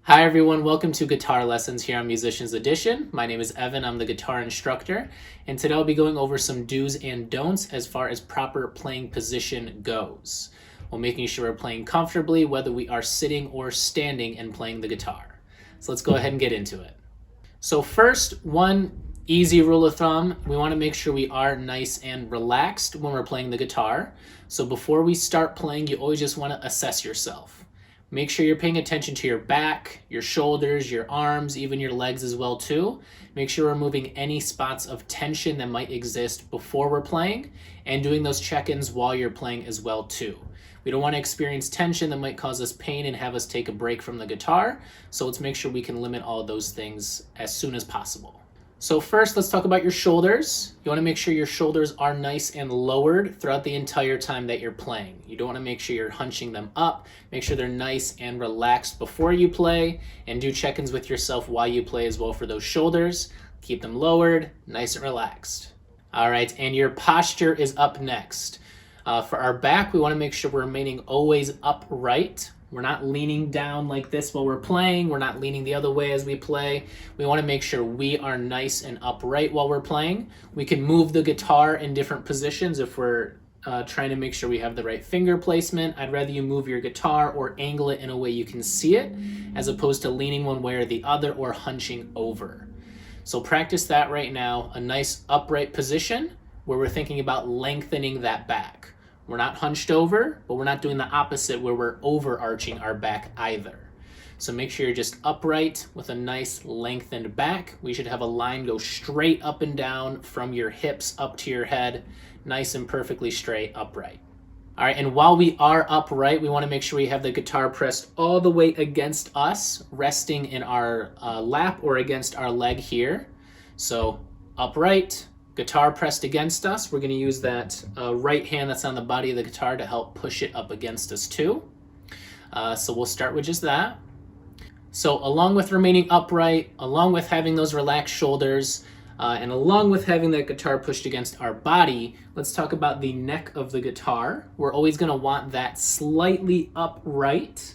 Hi everyone, welcome to Guitar Lessons here on Musicians Edition. My name is Evan, I'm the guitar instructor, and today I'll be going over some do's and don'ts as far as proper playing position goes, while making sure we're playing comfortably whether we are sitting or standing and playing the guitar. So let's go ahead and get into it. So first, one easy rule of thumb, we want to make sure we are nice and relaxed when we're playing the guitar. So before we start playing, you always just want to assess yourself. Make sure you're paying attention to your back, your shoulders, your arms, even your legs as well too. Make sure we're removing any spots of tension that might exist before we're playing and doing those check-ins while you're playing as well too. We don't want to experience tension that might cause us pain and have us take a break from the guitar, so let's make sure we can limit all of those things as soon as possible. So first, let's talk about your shoulders. You want to make sure your shoulders are nice and lowered throughout the entire time that you're playing. You don't want to make sure you're hunching them up. Make sure they're nice and relaxed before you play, and do check-ins with yourself while you play as well for those shoulders. Keep them lowered, nice and relaxed. All right, and your posture is up next. For our back, we want to make sure we're remaining always upright. We're not leaning down like this while we're playing. We're not leaning the other way as we play. We want to make sure we are nice and upright while we're playing. We can move the guitar in different positions if we're trying to make sure we have the right finger placement. I'd rather you move your guitar or angle it in a way you can see it, as opposed to leaning one way or the other or hunching over. So practice that right now, a nice upright position where we're thinking about lengthening that back. We're not hunched over, but we're not doing the opposite where we're overarching our back either. So make sure you're just upright with a nice lengthened back. We should have a line go straight up and down from your hips up to your head, nice and perfectly straight upright. All right, and while we are upright, we want to make sure we have the guitar pressed all the way against us, resting in our lap or against our leg here. So upright, guitar pressed against us. We're going to use that right hand that's on the body of the guitar to help push it up against us too. So we'll start with just that. So along with remaining upright, along with having those relaxed shoulders, and along with having that guitar pushed against our body, let's talk about the neck of the guitar. We're always going to want that slightly upright.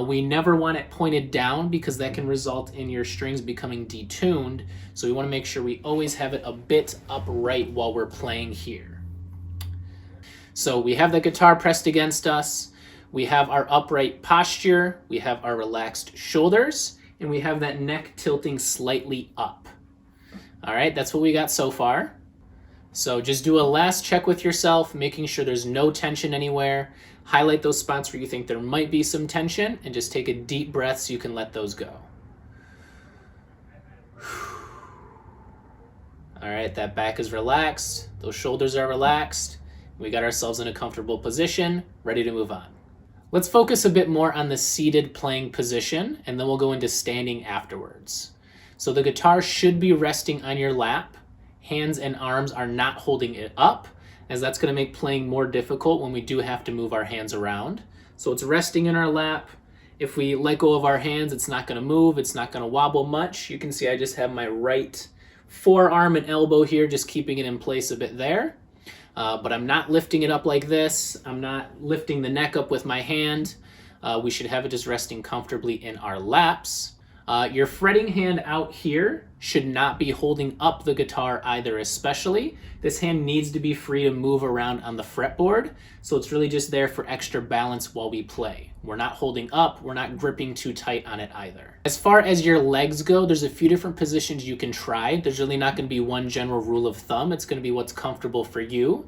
We never want it pointed down because that can result in your strings becoming detuned. So we want to make sure we always have it a bit upright while we're playing here. So we have the guitar pressed against us. We have our upright posture. We have our relaxed shoulders. And we have that neck tilting slightly up. All right, that's what we got so far. So just do a last check with yourself, making sure there's no tension anywhere. Highlight those spots where you think there might be some tension and just take a deep breath so you can let those go. All right, that back is relaxed. Those shoulders are relaxed. We got ourselves in a comfortable position, ready to move on. Let's focus a bit more on the seated playing position, and then we'll go into standing afterwards. So the guitar should be resting on your lap. Hands and arms are not holding it up, as that's going to make playing more difficult when we do have to move our hands around. So it's resting in our lap. If we let go of our hands, it's not going to move. It's not going to wobble much. You can see I just have my right forearm and elbow here, just keeping it in place a bit there. But I'm not lifting it up like this. I'm not lifting the neck up with my hand. We should have it just resting comfortably in our laps. Your fretting hand out here should not be holding up the guitar either, especially. This hand needs to be free to move around on the fretboard, so it's really just there for extra balance while we play. We're not holding up, we're not gripping too tight on it either. As far as your legs go, there's a few different positions you can try. There's really not going to be one general rule of thumb. It's going to be what's comfortable for you.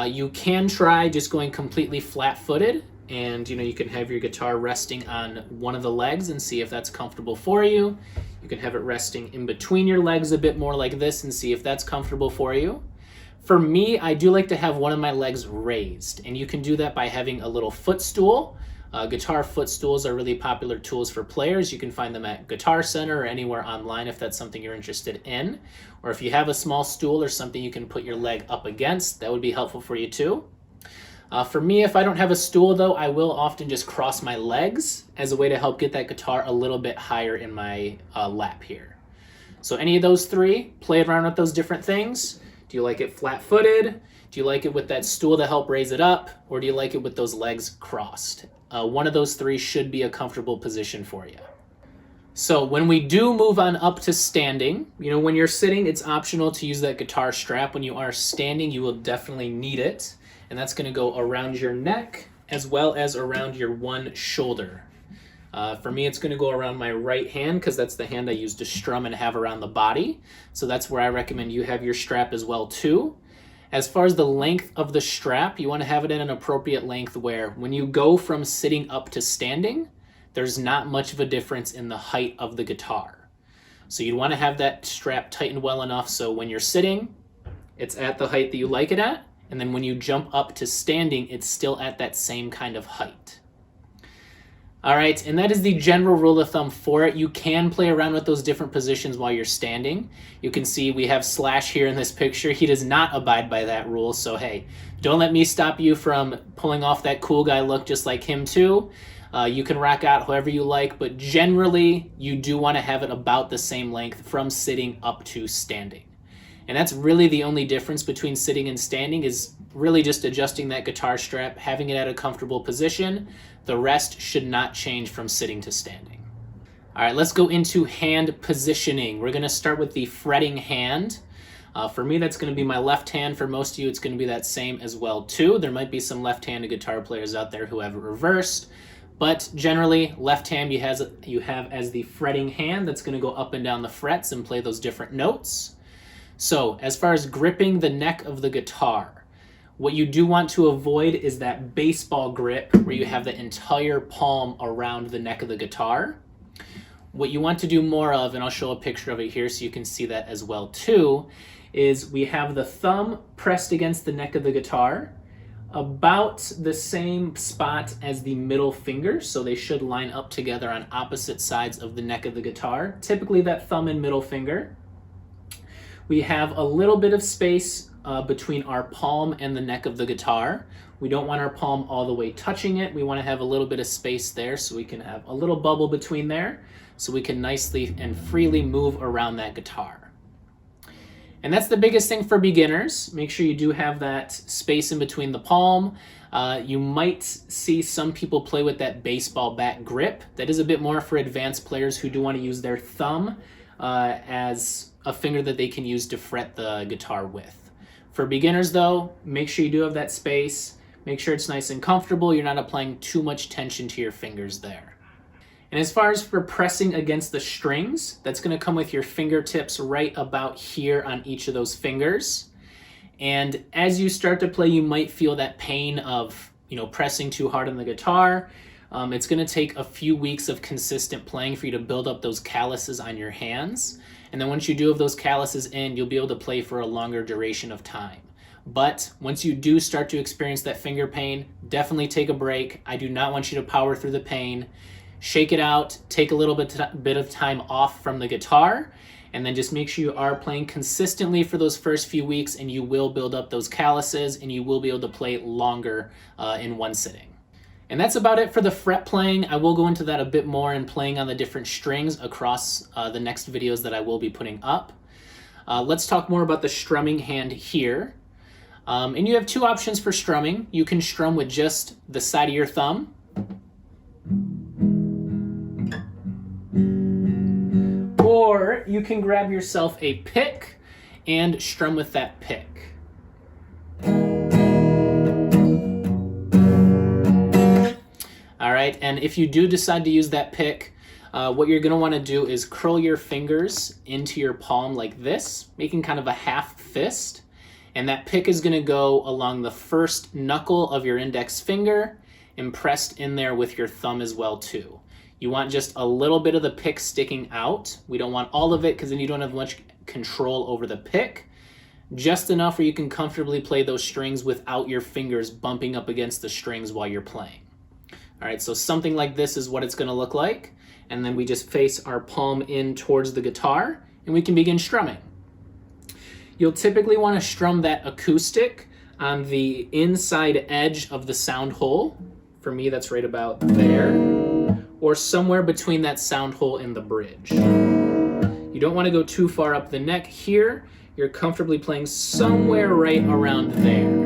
You can try just going completely flat-footed, and you can have your guitar resting on one of the legs and see if that's comfortable for you. You can have it resting in between your legs a bit more like this and see if that's comfortable for you. For me, I do like to have one of my legs raised, and you can do that by having a little footstool. Guitar footstools are really popular tools for players. You can find them at Guitar Center or anywhere online if that's something you're interested in. Or if you have a small stool or something you can put your leg up against, that would be helpful for you too. For me, if I don't have a stool though, I will often just cross my legs as a way to help get that guitar a little bit higher in my lap here. So any of those three, play around with those different things. Do you like it flat-footed? Do you like it with that stool to help raise it up? Or do you like it with those legs crossed? One of those three should be a comfortable position for you. So when we do move on up to standing, when you're sitting, it's optional to use that guitar strap. When you are standing, you will definitely need it. And that's going to go around your neck as well as around your one shoulder. For me, it's going to go around my right hand because that's the hand I use to strum and have around the body. So that's where I recommend you have your strap as well too. As far as the length of the strap, you want to have it in an appropriate length where when you go from sitting up to standing, there's not much of a difference in the height of the guitar. So you'd want to have that strap tightened well enough so when you're sitting, it's at the height that you like it at, and then when you jump up to standing, it's still at that same kind of height. All right, and that is the general rule of thumb for it. You can play around with those different positions while you're standing. You can see we have Slash here in this picture. He does not abide by that rule, so hey, don't let me stop you from pulling off that cool guy look just like him too. You can rock out however you like, but generally you do want to have it about the same length from sitting up to standing. And that's really the only difference between sitting and standing is really just adjusting that guitar strap, having it at a comfortable position. The rest should not change from sitting to standing. All right, let's go into hand positioning. We're gonna start with the fretting hand. For me, that's gonna be my left hand. For most of you, it's gonna be that same as well too. There might be some left-handed guitar players out there who have it reversed, but generally, left hand you have as the fretting hand that's gonna go up and down the frets and play those different notes. So as far as gripping the neck of the guitar, what you do want to avoid is that baseball grip where you have the entire palm around the neck of the guitar. What you want to do more of, and I'll show a picture of it here so you can see that as well too, is we have the thumb pressed against the neck of the guitar, about the same spot as the middle finger, so they should line up together on opposite sides of the neck of the guitar, typically that thumb and middle finger. We have a little bit of space between our palm and the neck of the guitar. We don't want our palm all the way touching it. We want to have a little bit of space there so we can have a little bubble between there so we can nicely and freely move around that guitar. And that's the biggest thing for beginners. Make sure you do have that space in between the palm. You might see some people play with that baseball bat grip. That is a bit more for advanced players who do want to use their thumb as a finger that they can use to fret the guitar with. For beginners though, make sure you do have that space. Make sure it's nice and comfortable. You're not applying too much tension to your fingers there. And as far as for pressing against the strings, that's going to come with your fingertips right about here on each of those fingers. And as you start to play, you might feel that pain of, pressing too hard on the guitar. It's going to take a few weeks of consistent playing for you to build up those calluses on your hands. And then once you do have those calluses in, you'll be able to play for a longer duration of time. But once you do start to experience that finger pain, definitely take a break. I do not want you to power through the pain. Shake it out, take a little bit of time off from the guitar, and then just make sure you are playing consistently for those first few weeks, and you will build up those calluses and you will be able to play longer in one sitting. And that's about it for the fret playing. I will go into that a bit more in playing on the different strings across the next videos that I will be putting up. Let's talk more about the strumming hand here. And you have two options for strumming. You can strum with just the side of your thumb. Or you can grab yourself a pick and strum with that pick. All right, and if you do decide to use that pick, what you're gonna wanna do is curl your fingers into your palm like this, making kind of a half fist. And that pick is gonna go along the first knuckle of your index finger and pressed in there with your thumb as well too. You want just a little bit of the pick sticking out. We don't want all of it because then you don't have much control over the pick. Just enough where you can comfortably play those strings without your fingers bumping up against the strings while you're playing. All right, so something like this is what it's gonna look like. And then we just face our palm in towards the guitar and we can begin strumming. You'll typically wanna strum that acoustic on the inside edge of the sound hole. For me, that's right about there, or somewhere between that sound hole and the bridge. You don't wanna go too far up the neck here. You're comfortably playing somewhere right around there.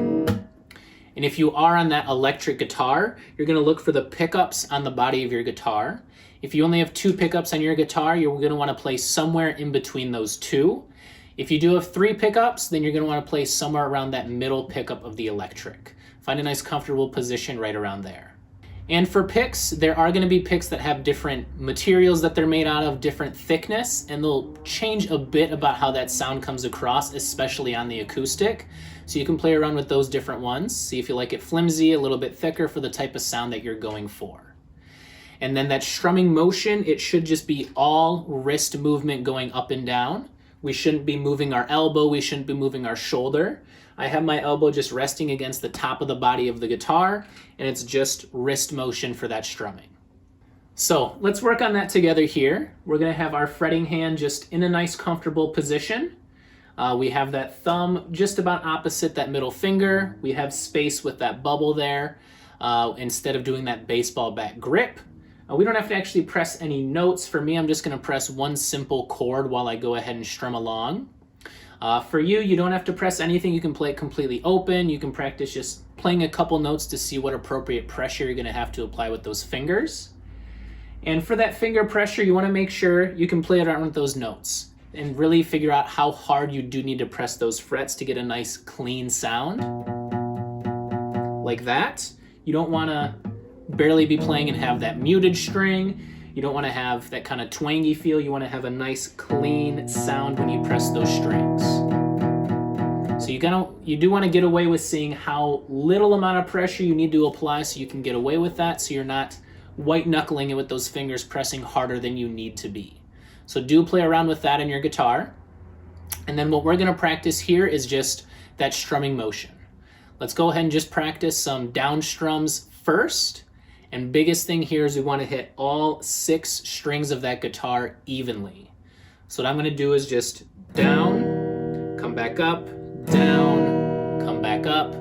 And if you are on that electric guitar, you're gonna look for the pickups on the body of your guitar. If you only have 2 pickups on your guitar, you're going to want to play somewhere in between those 2. If you do have 3 pickups, then you're going to want to play somewhere around that middle pickup of the electric. Find a nice comfortable position right around there. And for picks, there are going to be picks that have different materials that they're made out of, different thickness, and they'll change a bit about how that sound comes across, especially on the acoustic. So you can play around with those different ones, see if you like it flimsy, a little bit thicker for the type of sound that you're going for. And then that strumming motion, it should just be all wrist movement going up and down. We shouldn't be moving our elbow, we shouldn't be moving our shoulder. I have my elbow just resting against the top of the body of the guitar, and it's just wrist motion for that strumming. So let's work on that together here. We're gonna have our fretting hand just in a nice comfortable position. We have that thumb just about opposite that middle finger. We have space with that bubble there instead of doing that baseball bat grip. We don't have to actually press any notes. For me, I'm just gonna press one simple chord while I go ahead and strum along. For you, you don't have to press anything. You can play it completely open. You can practice just playing a couple notes to see what appropriate pressure you're gonna have to apply with those fingers. And for that finger pressure, you wanna make sure you can play it around with those notes and really figure out how hard you do need to press those frets to get a nice clean sound. Like that. You don't wanna barely be playing and have that muted string. You don't want to have that kind of twangy feel. You want to have a nice clean sound when you press those strings. So you do want to get away with seeing how little amount of pressure you need to apply so you can get away with that, so you're not white knuckling it with those fingers pressing harder than you need to be. So do play around with that in your guitar. And then what we're going to practice here is just that strumming motion. Let's go ahead and just practice some down strums first. And biggest thing here is we want to hit all 6 strings of that guitar evenly. So what I'm going to do is just down, come back up, down, come back up,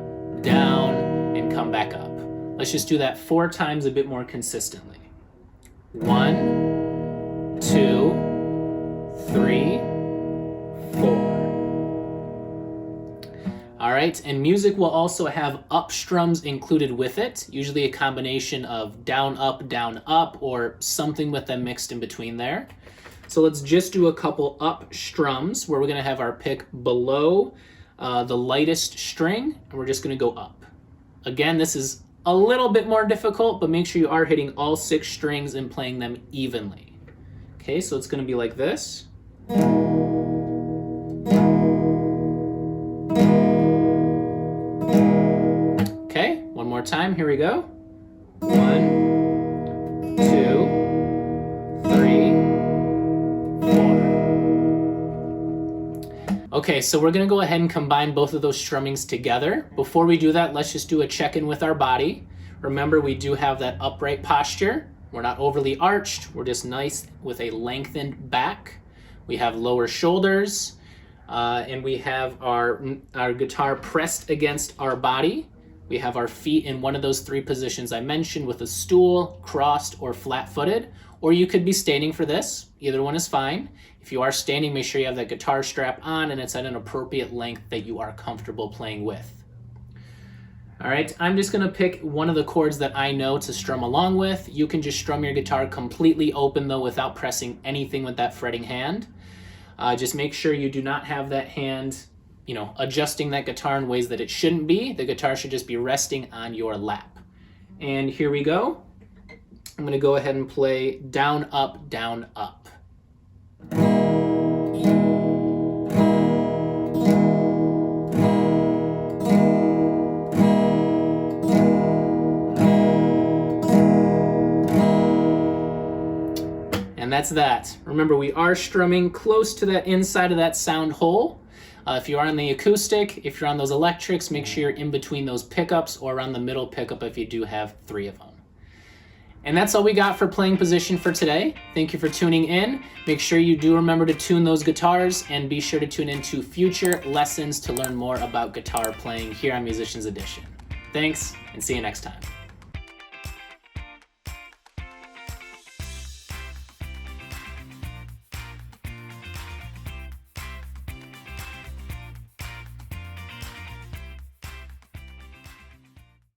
down, and come back up. Let's just do that 4 times a bit more consistently. 1, 2, 3, 4. All right, and music will also have up strums included with it, usually a combination of down, up, or something with them mixed in between there. So let's just do a couple up strums where we're gonna have our pick below the lightest string, and we're just gonna go up. Again, this is a little bit more difficult, but make sure you are hitting all 6 strings and playing them evenly. Okay, so it's gonna be like this. One more time, here we go. 1, 2, 3, 4. Okay, so we're gonna go ahead and combine both of those strummings together. Before we do that, let's just do a check-in with our body. Remember, we do have that upright posture. We're not overly arched. We're just nice with a lengthened back. We have lower shoulders, and we have our guitar pressed against our body. We have our feet in one of those 3 positions I mentioned with a stool, crossed, or flat-footed, or you could be standing for this. Either one is fine. If you are standing, make sure you have that guitar strap on and it's at an appropriate length that you are comfortable playing with. All right, I'm just gonna pick one of the chords that I know to strum along with. You can just strum your guitar completely open though without pressing anything with that fretting hand. Just make sure you do not have that hand adjusting that guitar in ways that it shouldn't be. The guitar should just be resting on your lap. And here we go. I'm gonna go ahead and play down, up, down, up. And that's that. Remember, we are strumming close to that inside of that sound hole. If you are on the acoustic, if you're on those electrics, make sure you're in between those pickups or around the middle pickup if you do have 3 of them. And that's all we got for playing position for today. Thank you for tuning in. Make sure you do remember to tune those guitars and be sure to tune into future lessons to learn more about guitar playing here on Musicians Edition. Thanks, and see you next time.